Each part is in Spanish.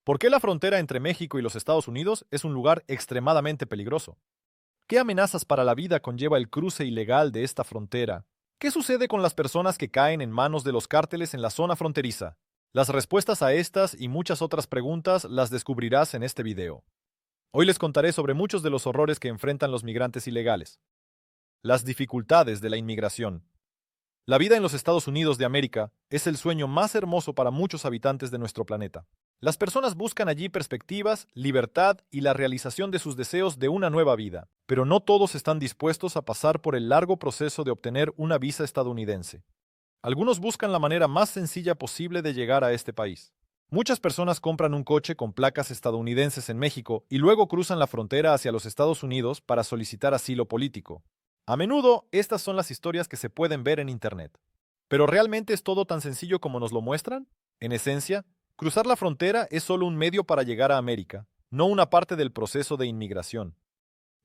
¿Por qué la frontera entre México y los Estados Unidos es un lugar extremadamente peligroso? ¿Qué amenazas para la vida conlleva el cruce ilegal de esta frontera? ¿Qué sucede con las personas que caen en manos de los cárteles en la zona fronteriza? Las respuestas a estas y muchas otras preguntas las descubrirás en este video. Hoy les contaré sobre muchos de los horrores que enfrentan los migrantes ilegales. Las dificultades de la inmigración. La vida en los Estados Unidos de América es el sueño más hermoso para muchos habitantes de nuestro planeta. Las personas buscan allí perspectivas, libertad y la realización de sus deseos de una nueva vida, pero no todos están dispuestos a pasar por el largo proceso de obtener una visa estadounidense. Algunos buscan la manera más sencilla posible de llegar a este país. Muchas personas compran un coche con placas estadounidenses en México y luego cruzan la frontera hacia los Estados Unidos para solicitar asilo político. A menudo, estas son las historias que se pueden ver en Internet. ¿Pero realmente es todo tan sencillo como nos lo muestran? En esencia, cruzar la frontera es solo un medio para llegar a América, no una parte del proceso de inmigración.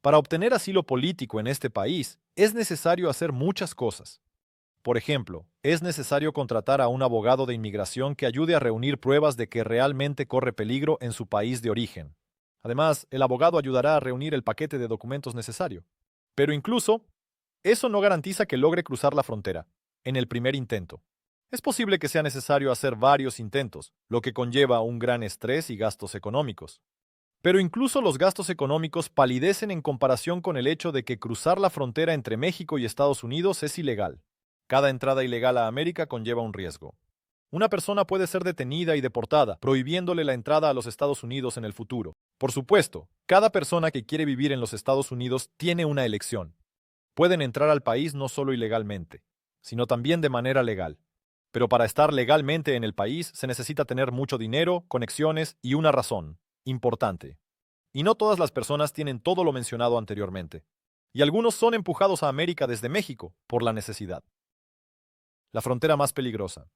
Para obtener asilo político en este país, es necesario hacer muchas cosas. Por ejemplo, es necesario contratar a un abogado de inmigración que ayude a reunir pruebas de que realmente corre peligro en su país de origen. Además, el abogado ayudará a reunir el paquete de documentos necesario. Pero incluso, eso no garantiza que logre cruzar la frontera en el primer intento. Es posible que sea necesario hacer varios intentos, lo que conlleva un gran estrés y gastos económicos. Pero incluso los gastos económicos palidecen en comparación con el hecho de que cruzar la frontera entre México y Estados Unidos es ilegal. Cada entrada ilegal a América conlleva un riesgo. Una persona puede ser detenida y deportada, prohibiéndole la entrada a los Estados Unidos en el futuro. Por supuesto, cada persona que quiere vivir en los Estados Unidos tiene una elección. Pueden entrar al país no solo ilegalmente, sino también de manera legal. Pero para estar legalmente en el país se necesita tener mucho dinero, conexiones y una razón importante. Y no todas las personas tienen todo lo mencionado anteriormente. Y algunos son empujados a América desde México por la necesidad. La frontera más peligrosa.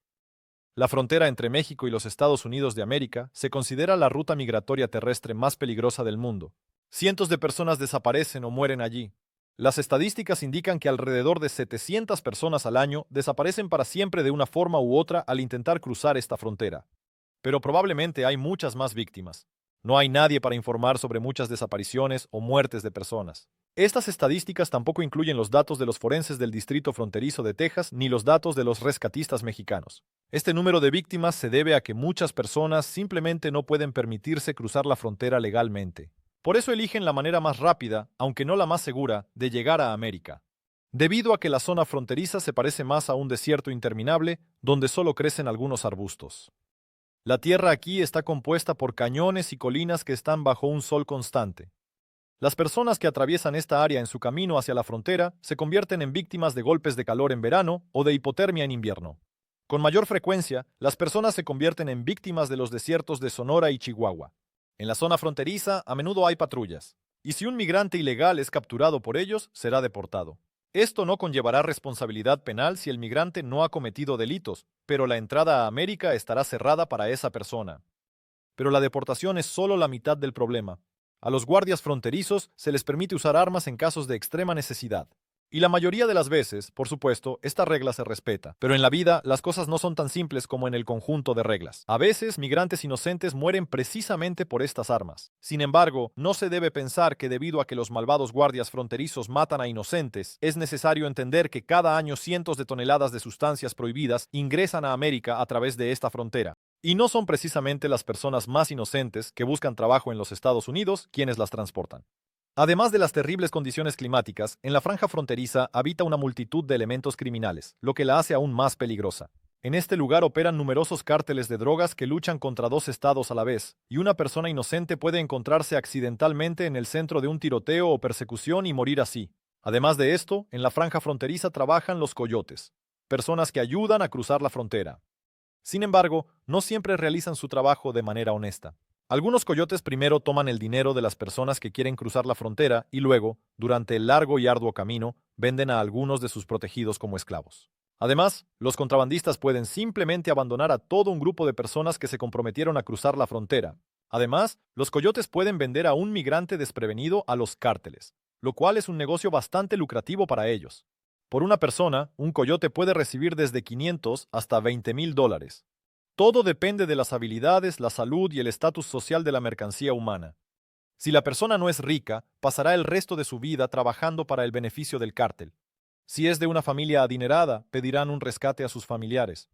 La frontera entre México y los Estados Unidos de América se considera la ruta migratoria terrestre más peligrosa del mundo. Cientos de personas desaparecen o mueren allí. Las estadísticas indican que alrededor de 700 personas al año desaparecen para siempre de una forma u otra al intentar cruzar esta frontera. Pero probablemente hay muchas más víctimas. No hay nadie para informar sobre muchas desapariciones o muertes de personas. Estas estadísticas tampoco incluyen los datos de los forenses del Distrito Fronterizo de Texas ni los datos de los rescatistas mexicanos. Este número de víctimas se debe a que muchas personas simplemente no pueden permitirse cruzar la frontera legalmente. Por eso eligen la manera más rápida, aunque no la más segura, de llegar a América. Debido a que la zona fronteriza se parece más a un desierto interminable donde solo crecen algunos arbustos. La tierra aquí está compuesta por cañones y colinas que están bajo un sol constante. Las personas que atraviesan esta área en su camino hacia la frontera se convierten en víctimas de golpes de calor en verano o de hipotermia en invierno. Con mayor frecuencia, las personas se convierten en víctimas de los desiertos de Sonora y Chihuahua. En la zona fronteriza, a menudo hay patrullas, y si un migrante ilegal es capturado por ellos, será deportado. Esto no conllevará responsabilidad penal si el migrante no ha cometido delitos, pero la entrada a América estará cerrada para esa persona. Pero la deportación es solo la mitad del problema. A los guardias fronterizos se les permite usar armas en casos de extrema necesidad. Y la mayoría de las veces, por supuesto, esta regla se respeta. Pero en la vida, las cosas no son tan simples como en el conjunto de reglas. A veces, migrantes inocentes mueren precisamente por estas armas. Sin embargo, no se debe pensar que debido a que los malvados guardias fronterizos matan a inocentes, es necesario entender que cada año cientos de toneladas de sustancias prohibidas ingresan a América a través de esta frontera. Y no son precisamente las personas más inocentes que buscan trabajo en los Estados Unidos quienes las transportan. Además de las terribles condiciones climáticas, en la franja fronteriza habita una multitud de elementos criminales, lo que la hace aún más peligrosa. En este lugar operan numerosos cárteles de drogas que luchan contra dos estados a la vez, y una persona inocente puede encontrarse accidentalmente en el centro de un tiroteo o persecución y morir así. Además de esto, en la franja fronteriza trabajan los coyotes, personas que ayudan a cruzar la frontera. Sin embargo, no siempre realizan su trabajo de manera honesta. Algunos coyotes primero toman el dinero de las personas que quieren cruzar la frontera y luego, durante el largo y arduo camino, venden a algunos de sus protegidos como esclavos. Además, los contrabandistas pueden simplemente abandonar a todo un grupo de personas que se comprometieron a cruzar la frontera. Además, los coyotes pueden vender a un migrante desprevenido a los cárteles, lo cual es un negocio bastante lucrativo para ellos. Por una persona, un coyote puede recibir desde $500 hasta $20,000. Todo depende de las habilidades, la salud y el estatus social de la mercancía humana. Si la persona no es rica, pasará el resto de su vida trabajando para el beneficio del cártel. Si es de una familia adinerada, pedirán un rescate a sus familiares.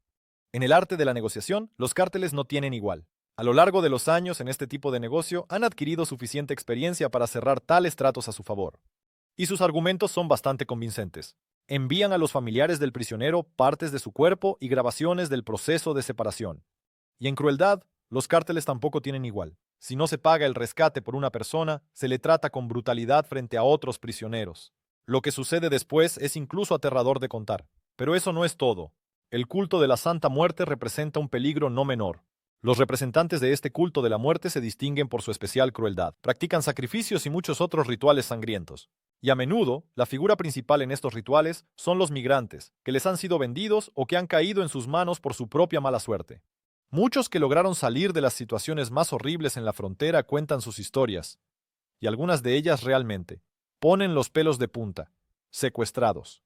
En el arte de la negociación, los cárteles no tienen igual. A lo largo de los años en este tipo de negocio han adquirido suficiente experiencia para cerrar tales tratos a su favor. Y sus argumentos son bastante convincentes. Envían a los familiares del prisionero partes de su cuerpo y grabaciones del proceso de separación. Y en crueldad, los cárteles tampoco tienen igual. Si no se paga el rescate por una persona, se le trata con brutalidad frente a otros prisioneros. Lo que sucede después es incluso aterrador de contar. Pero eso no es todo. El culto de la Santa Muerte representa un peligro no menor. Los representantes de este culto de la muerte se distinguen por su especial crueldad. Practican sacrificios y muchos otros rituales sangrientos. Y a menudo, la figura principal en estos rituales son los migrantes, que les han sido vendidos o que han caído en sus manos por su propia mala suerte. Muchos que lograron salir de las situaciones más horribles en la frontera cuentan sus historias, y algunas de ellas realmente ponen los pelos de punta. Secuestrados.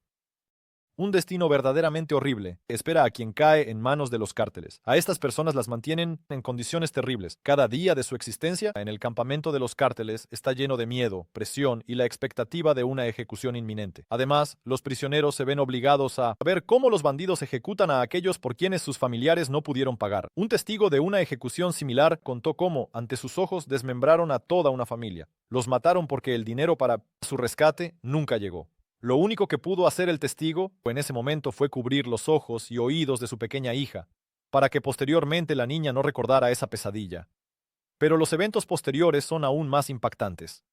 Un destino verdaderamente horrible espera a quien cae en manos de los cárteles. A estas personas las mantienen en condiciones terribles. Cada día de su existencia en el campamento de los cárteles está lleno de miedo, presión y la expectativa de una ejecución inminente. Además, los prisioneros se ven obligados a ver cómo los bandidos ejecutan a aquellos por quienes sus familiares no pudieron pagar. Un testigo de una ejecución similar contó cómo, ante sus ojos, desmembraron a toda una familia. Los mataron porque el dinero para su rescate nunca llegó. Lo único que pudo hacer el testigo en ese momento fue cubrir los ojos y oídos de su pequeña hija, para que posteriormente la niña no recordara esa pesadilla. Pero los eventos posteriores son aún más impactantes.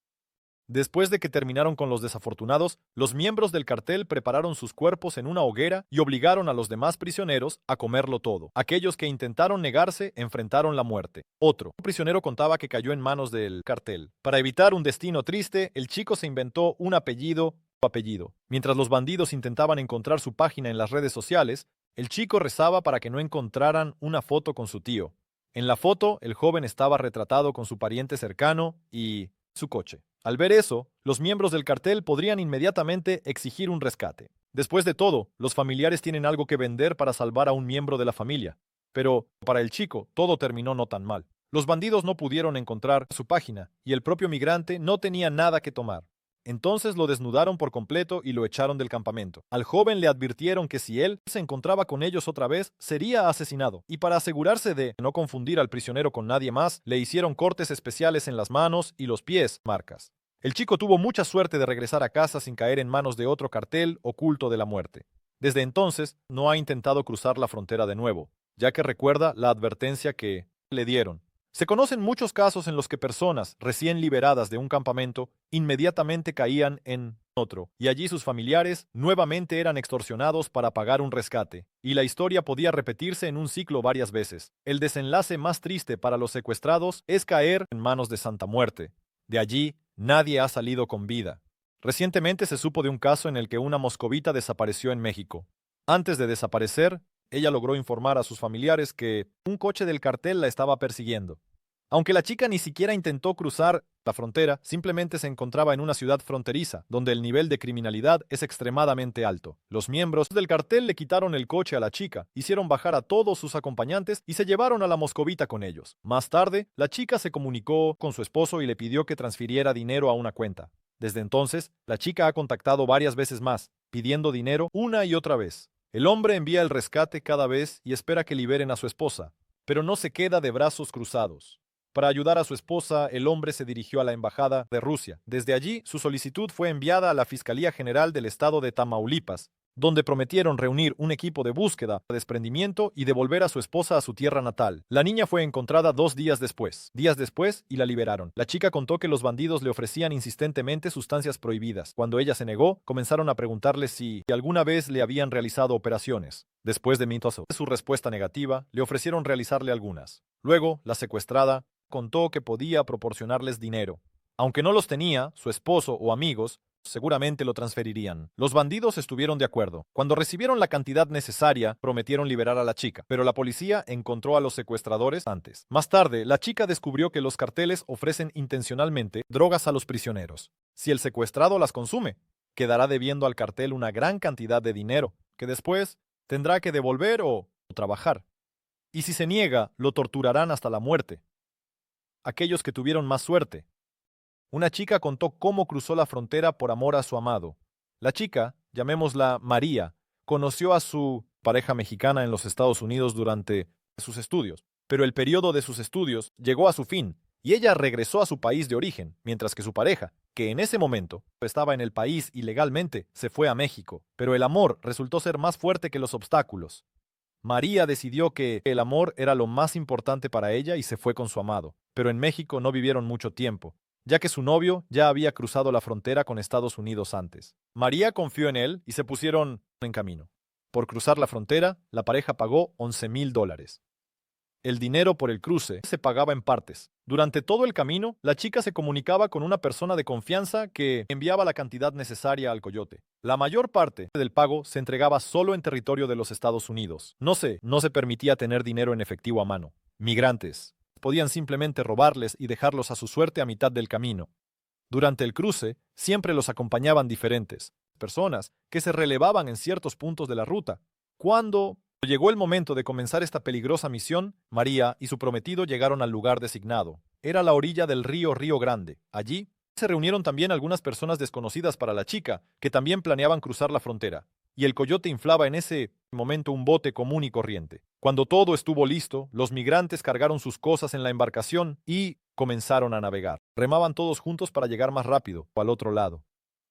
Después de que terminaron con los desafortunados, los miembros del cartel prepararon sus cuerpos en una hoguera y obligaron a los demás prisioneros a comerlo todo. Aquellos que intentaron negarse enfrentaron la muerte. Otro prisionero contaba que cayó en manos del cartel. Para evitar un destino triste, el chico se inventó un apellido. Mientras los bandidos intentaban encontrar su página en las redes sociales, el chico rezaba para que no encontraran una foto con su tío. En la foto, el joven estaba retratado con su pariente cercano y su coche. Al ver eso, los miembros del cartel podrían inmediatamente exigir un rescate. Después de todo, los familiares tienen algo que vender para salvar a un miembro de la familia. Pero, para el chico, todo terminó no tan mal. Los bandidos no pudieron encontrar su página y el propio migrante no tenía nada que tomar. Entonces lo desnudaron por completo y lo echaron del campamento. Al joven le advirtieron que si él se encontraba con ellos otra vez, sería asesinado. Y para asegurarse de no confundir al prisionero con nadie más, le hicieron cortes especiales en las manos y los pies, marcas. El chico tuvo mucha suerte de regresar a casa sin caer en manos de otro cartel o culto de la muerte. Desde entonces, no ha intentado cruzar la frontera de nuevo, ya que recuerda la advertencia que le dieron. Se conocen muchos casos en los que personas recién liberadas de un campamento inmediatamente caían en otro, y allí sus familiares nuevamente eran extorsionados para pagar un rescate, y la historia podía repetirse en un ciclo varias veces. El desenlace más triste para los secuestrados es caer en manos de Santa Muerte. De allí, nadie ha salido con vida. Recientemente se supo de un caso en el que una moscovita desapareció en México. Antes de desaparecer, ella logró informar a sus familiares que un coche del cartel la estaba persiguiendo. Aunque la chica ni siquiera intentó cruzar la frontera, simplemente se encontraba en una ciudad fronteriza, donde el nivel de criminalidad es extremadamente alto. Los miembros del cartel le quitaron el coche a la chica, hicieron bajar a todos sus acompañantes y se llevaron a la moscovita con ellos. Más tarde, la chica se comunicó con su esposo y le pidió que transfiriera dinero a una cuenta. Desde entonces, la chica ha contactado varias veces más, pidiendo dinero una y otra vez. El hombre envía el rescate cada vez y espera que liberen a su esposa, pero no se queda de brazos cruzados. Para ayudar a su esposa, el hombre se dirigió a la embajada de Rusia. Desde allí, su solicitud fue enviada a la Fiscalía General del Estado de Tamaulipas, donde prometieron reunir un equipo de búsqueda, desprendimiento y devolver a su esposa a su tierra natal. La niña fue encontrada 2 días después, y la liberaron. La chica contó que los bandidos le ofrecían insistentemente sustancias prohibidas. Cuando ella se negó, comenzaron a preguntarle si alguna vez le habían realizado operaciones. Después de su respuesta negativa, le ofrecieron realizarle algunas. Luego, la secuestrada contó que podía proporcionarles dinero. Aunque no los tenía, su esposo o amigos seguramente lo transferirían. Los bandidos estuvieron de acuerdo. Cuando recibieron la cantidad necesaria, prometieron liberar a la chica, pero la policía encontró a los secuestradores antes. Más tarde, la chica descubrió que los carteles ofrecen intencionalmente drogas a los prisioneros. Si el secuestrado las consume, quedará debiendo al cartel una gran cantidad de dinero, que después tendrá que devolver o trabajar. Y si se niega, lo torturarán hasta la muerte. Aquellos que tuvieron más suerte. Una chica contó cómo cruzó la frontera por amor a su amado. La chica, llamémosla María, conoció a su pareja mexicana en los Estados Unidos durante sus estudios, pero el periodo de sus estudios llegó a su fin y ella regresó a su país de origen, mientras que su pareja, que en ese momento estaba en el país ilegalmente, se fue a México. Pero el amor resultó ser más fuerte que los obstáculos. María decidió que el amor era lo más importante para ella y se fue con su amado, pero en México no vivieron mucho tiempo, ya que su novio ya había cruzado la frontera con Estados Unidos antes. María confió en él y se pusieron en camino. Por cruzar la frontera, la pareja pagó $11,000. El dinero por el cruce se pagaba en partes. Durante todo el camino, la chica se comunicaba con una persona de confianza que enviaba la cantidad necesaria al coyote. La mayor parte del pago se entregaba solo en territorio de los Estados Unidos. No se permitía tener dinero en efectivo a mano. Migrantes podían simplemente robarles y dejarlos a su suerte a mitad del camino. Durante el cruce, siempre los acompañaban diferentes personas que se relevaban en ciertos puntos de la ruta. Cuando llegó el momento de comenzar esta peligrosa misión, María y su prometido llegaron al lugar designado. Era la orilla del Río Grande. Allí se reunieron también algunas personas desconocidas para la chica, que también planeaban cruzar la frontera, y el coyote inflaba en ese momento un bote común y corriente. Cuando todo estuvo listo, los migrantes cargaron sus cosas en la embarcación y comenzaron a navegar. Remaban todos juntos para llegar más rápido, al otro lado.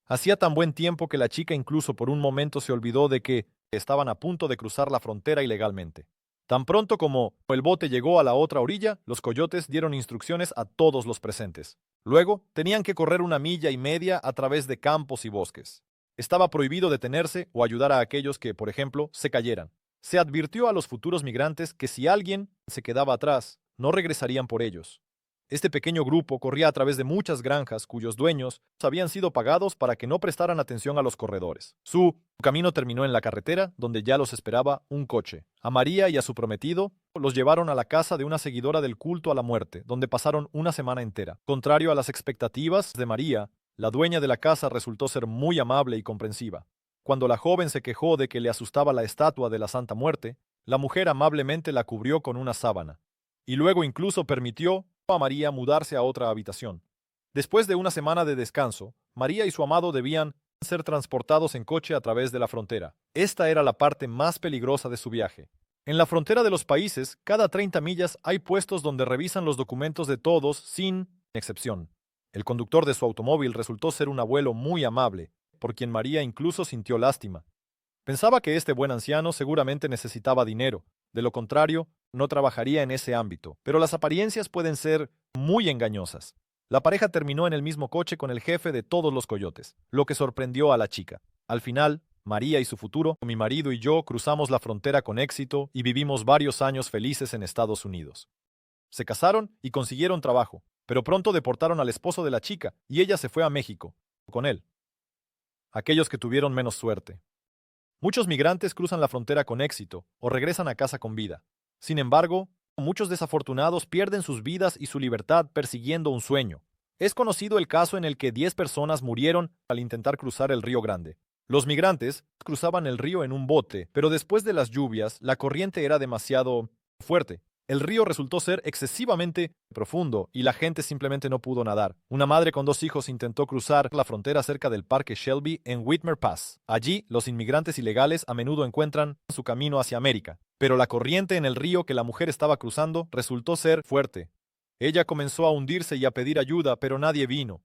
Hacía tan buen tiempo que la chica incluso por un momento se olvidó de que estaban a punto de cruzar la frontera ilegalmente. Tan pronto como el bote llegó a la otra orilla, los coyotes dieron instrucciones a todos los presentes. Luego, tenían que correr 1,5 millas a través de campos y bosques. Estaba prohibido detenerse o ayudar a aquellos que, por ejemplo, se cayeran. Se advirtió a los futuros migrantes que si alguien se quedaba atrás, no regresarían por ellos. Este pequeño grupo corría a través de muchas granjas cuyos dueños habían sido pagados para que no prestaran atención a los corredores. Su camino terminó en la carretera, donde ya los esperaba un coche. A María y a su prometido los llevaron a la casa de una seguidora del culto a la muerte, donde pasaron una semana entera. Contrario a las expectativas de María, la dueña de la casa resultó ser muy amable y comprensiva. Cuando la joven se quejó de que le asustaba la estatua de la Santa Muerte, la mujer amablemente la cubrió con una sábana, y luego incluso permitió a María mudarse a otra habitación. Después de una semana de descanso, María y su amado debían ser transportados en coche a través de la frontera. Esta era la parte más peligrosa de su viaje. En la frontera de los países, cada 30 millas hay puestos donde revisan los documentos de todos sin excepción. El conductor de su automóvil resultó ser un abuelo muy amable, por quien María incluso sintió lástima. Pensaba que este buen anciano seguramente necesitaba dinero. De lo contrario, no trabajaría en ese ámbito, pero las apariencias pueden ser muy engañosas. La pareja terminó en el mismo coche con el jefe de todos los coyotes, lo que sorprendió a la chica. Al final, María y su futuro, mi marido y yo cruzamos la frontera con éxito y vivimos varios años felices en Estados Unidos. Se casaron y consiguieron trabajo, pero pronto deportaron al esposo de la chica y ella se fue a México con él. Aquellos que tuvieron menos suerte. Muchos migrantes cruzan la frontera con éxito o regresan a casa con vida. Sin embargo, muchos desafortunados pierden sus vidas y su libertad persiguiendo un sueño. Es conocido el caso en el que 10 personas murieron al intentar cruzar el Río Grande. Los migrantes cruzaban el río en un bote, pero después de las lluvias, la corriente era demasiado fuerte. El río resultó ser excesivamente profundo y la gente simplemente no pudo nadar. Una madre con 2 hijos intentó cruzar la frontera cerca del Parque Shelby en Whitmer Pass. Allí, los inmigrantes ilegales a menudo encuentran su camino hacia América. Pero la corriente en el río que la mujer estaba cruzando resultó ser fuerte. Ella comenzó a hundirse y a pedir ayuda, pero nadie vino.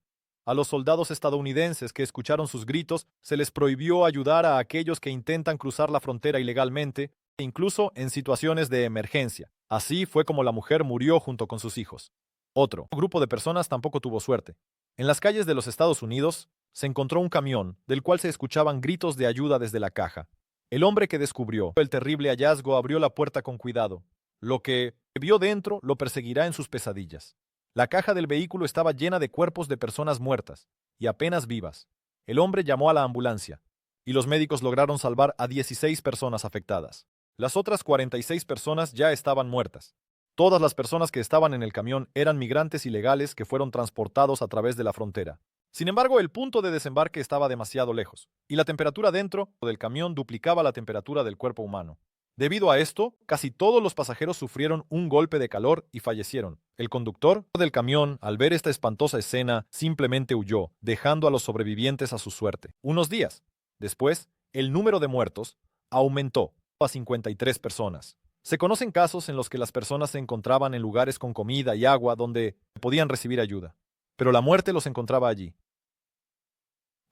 A los soldados estadounidenses que escucharon sus gritos, se les prohibió ayudar a aquellos que intentan cruzar la frontera ilegalmente, incluso en situaciones de emergencia. Así fue como la mujer murió junto con sus hijos. Otro grupo de personas tampoco tuvo suerte. En las calles de los Estados Unidos se encontró un camión, del cual se escuchaban gritos de ayuda desde la caja. El hombre que descubrió el terrible hallazgo abrió la puerta con cuidado. Lo que vio dentro lo perseguirá en sus pesadillas. La caja del vehículo estaba llena de cuerpos de personas muertas y apenas vivas. El hombre llamó a la ambulancia y los médicos lograron salvar a 16 personas afectadas. Las otras 46 personas ya estaban muertas. Todas las personas que estaban en el camión eran migrantes ilegales que fueron transportados a través de la frontera. Sin embargo, el punto de desembarque estaba demasiado lejos, y la temperatura dentro del camión duplicaba la temperatura del cuerpo humano. Debido a esto, casi todos los pasajeros sufrieron un golpe de calor y fallecieron. El conductor del camión, al ver esta espantosa escena, simplemente huyó, dejando a los sobrevivientes a su suerte. Unos días después, el número de muertos aumentó a 53 personas. Se conocen casos en los que las personas se encontraban en lugares con comida y agua donde podían recibir ayuda, pero la muerte los encontraba allí.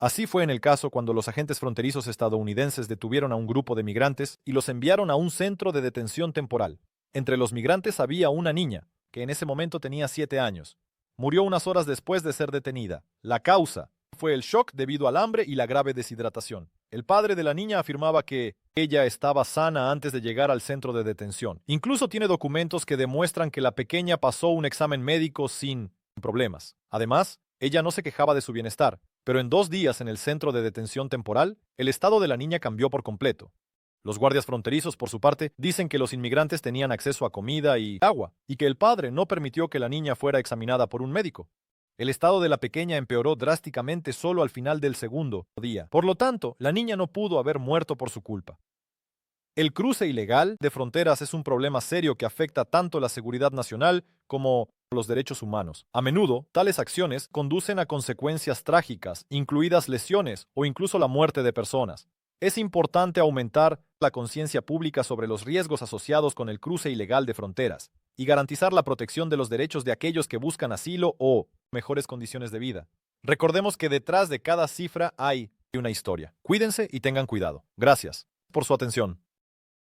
Así fue en el caso cuando los agentes fronterizos estadounidenses detuvieron a un grupo de migrantes y los enviaron a un centro de detención temporal. Entre los migrantes había una niña, que en ese momento tenía 7 años. Murió unas horas después de ser detenida. La causa fue el shock debido al hambre y la grave deshidratación. El padre de la niña afirmaba que ella estaba sana antes de llegar al centro de detención. Incluso tiene documentos que demuestran que la pequeña pasó un examen médico sin problemas. Además, ella no se quejaba de su bienestar, pero en 2 días en el centro de detención temporal, el estado de la niña cambió por completo. Los guardias fronterizos, por su parte, dicen que los inmigrantes tenían acceso a comida y agua, y que el padre no permitió que la niña fuera examinada por un médico. El estado de la pequeña empeoró drásticamente solo al final del segundo día. Por lo tanto, la niña no pudo haber muerto por su culpa. El cruce ilegal de fronteras es un problema serio que afecta tanto la seguridad nacional como los derechos humanos. A menudo, tales acciones conducen a consecuencias trágicas, incluidas lesiones o incluso la muerte de personas. Es importante aumentar la conciencia pública sobre los riesgos asociados con el cruce ilegal de fronteras y garantizar la protección de los derechos de aquellos que buscan asilo o mejores condiciones de vida. Recordemos que detrás de cada cifra hay una historia. Cuídense y tengan cuidado. Gracias por su atención.